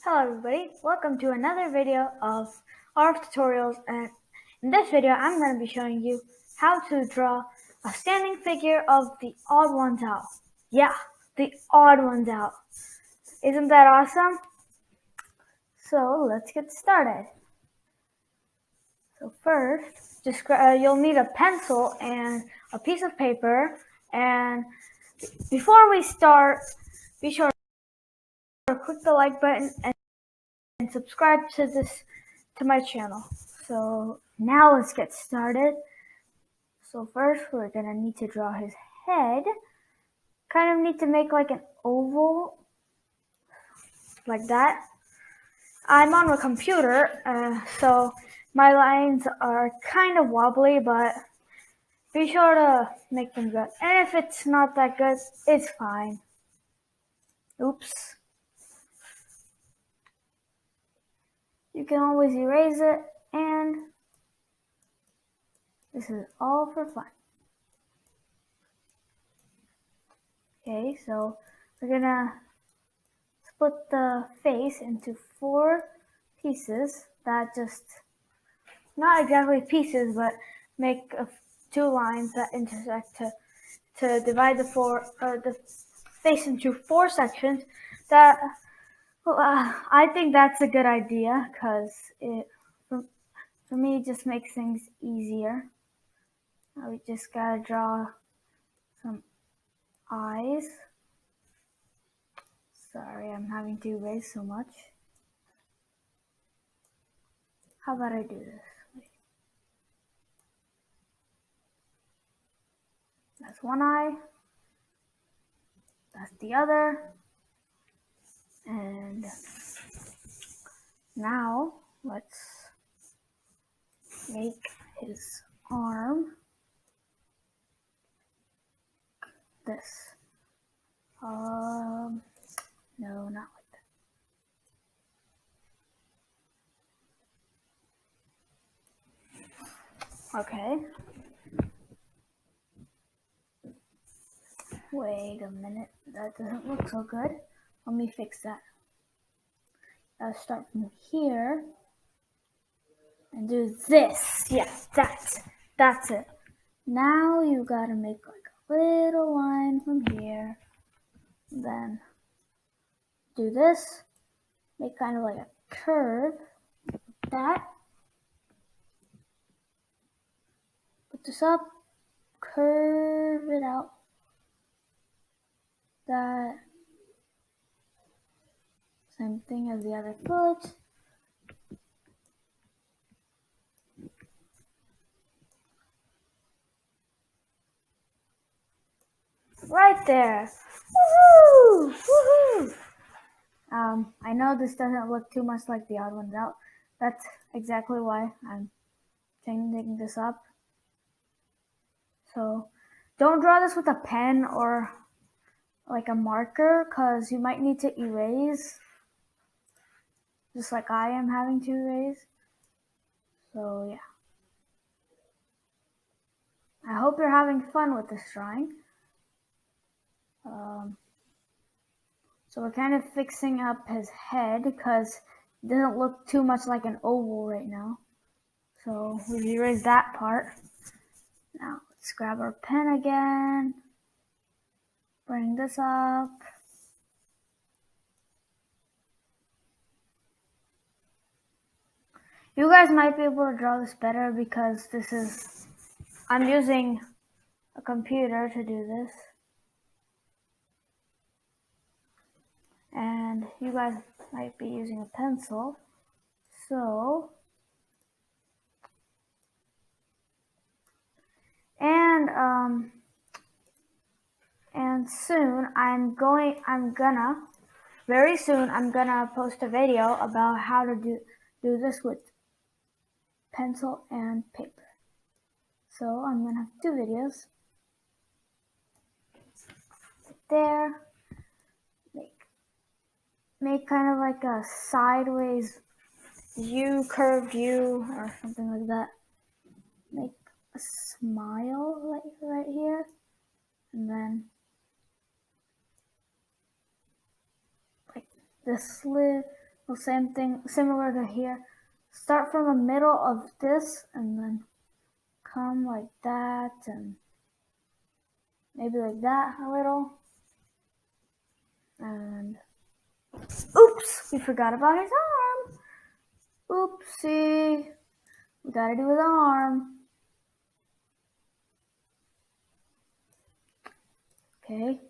Hello everybody, welcome to another video of Arav tutorials, and in this video I'm going to be showing you how to draw a standing figure of the odd ones out. Yeah, the odd ones out. Isn't that awesome? So let's get started. So first, you'll need a pencil and a piece of paper, and before we start, be sure to click the like button and subscribe to my channel. So now let's get started. So first we're gonna need to draw his head. Kind of need to make like an oval like that. I'm on a computer, so my lines are kind of wobbly, but be sure to make them good. And if it's not that good, it's fine. Oops. You can always erase it, and this is all for fun. Okay, so we're gonna split the face into 4 pieces that just, not exactly pieces, but make 2 lines that intersect to divide the face into 4 sections. That I think that's a good idea because for me it just makes things easier. Now we just gotta draw some eyes. Sorry, I'm having to erase so much. How about I do this? That's one eye. That's the other. And now let's make his arm this. No, not like that. Okay. Wait a minute, that doesn't look so good. Let me fix that. I'll start from here and do this. Yeah, that's it. Now you gotta make like a little line from here. Then do this. Make kind of like a curve. That. Put this up. Curve it out. That. Same thing as the other foot. Right there. Woohoo! Woohoo! I know this doesn't look too much like the odd ones out. That's exactly why I'm changing this up. So don't draw this with a pen or like a marker, because you might need to erase, just like I am having to erase. So yeah. I hope you're having fun with this drawing. So we're kind of fixing up his head because it doesn't look too much like an oval right now. So we've erased that part. Now let's grab our pen again. Bring this up. You guys might be able to draw this better because I'm using a computer to do this. And you guys might be using a pencil. So, and soon very soon I'm gonna post a video about how to do this with pencil and paper. So I'm gonna have 2 videos. There. Make kind of like a sideways U, curved U, or something like that. Make a smile right here, and then like this The same thing, similar to here. Start from the middle of this and then come like that and maybe like that a little. And oops, we forgot about his arm. Oopsie, we gotta do his arm. Okay.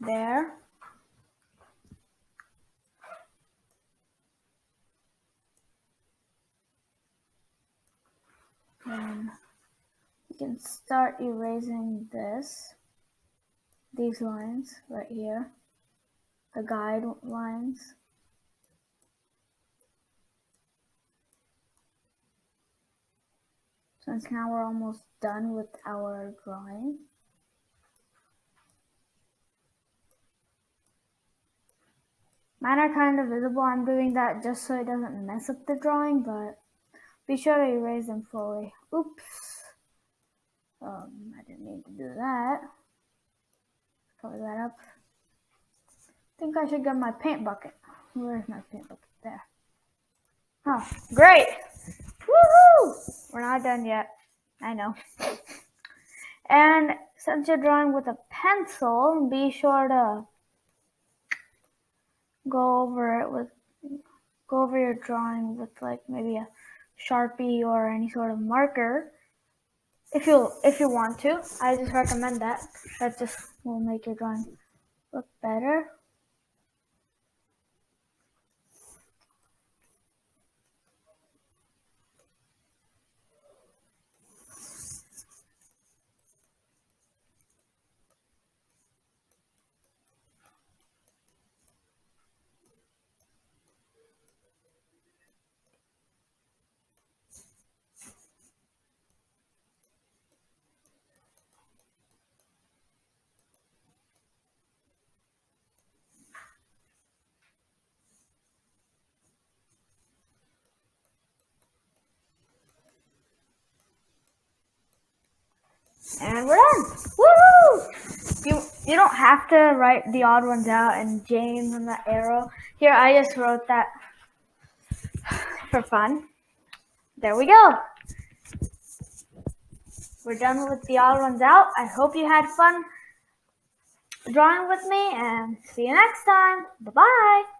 There. And you can start erasing these lines right here, the guide lines. Since now we're almost done with our drawing. Mine are kind of visible. I'm doing that just so it doesn't mess up the drawing, but be sure to erase them fully. Oops. I didn't mean to do that. Cover that up. I think I should get my paint bucket. Where's my paint bucket? There. Oh, great. Woohoo! We're not done yet. I know. And since you're drawing with a pencil, be sure to go over your drawing with like maybe a Sharpie or any sort of marker. If you want to, I just recommend that. That just will make your drawing look better. And we're done. Woohoo! You don't have to write the odd ones out and James and the arrow. Here, I just wrote that for fun. There we go. We're done with the odd ones out. I hope you had fun drawing with me and see you next time. Bye-bye.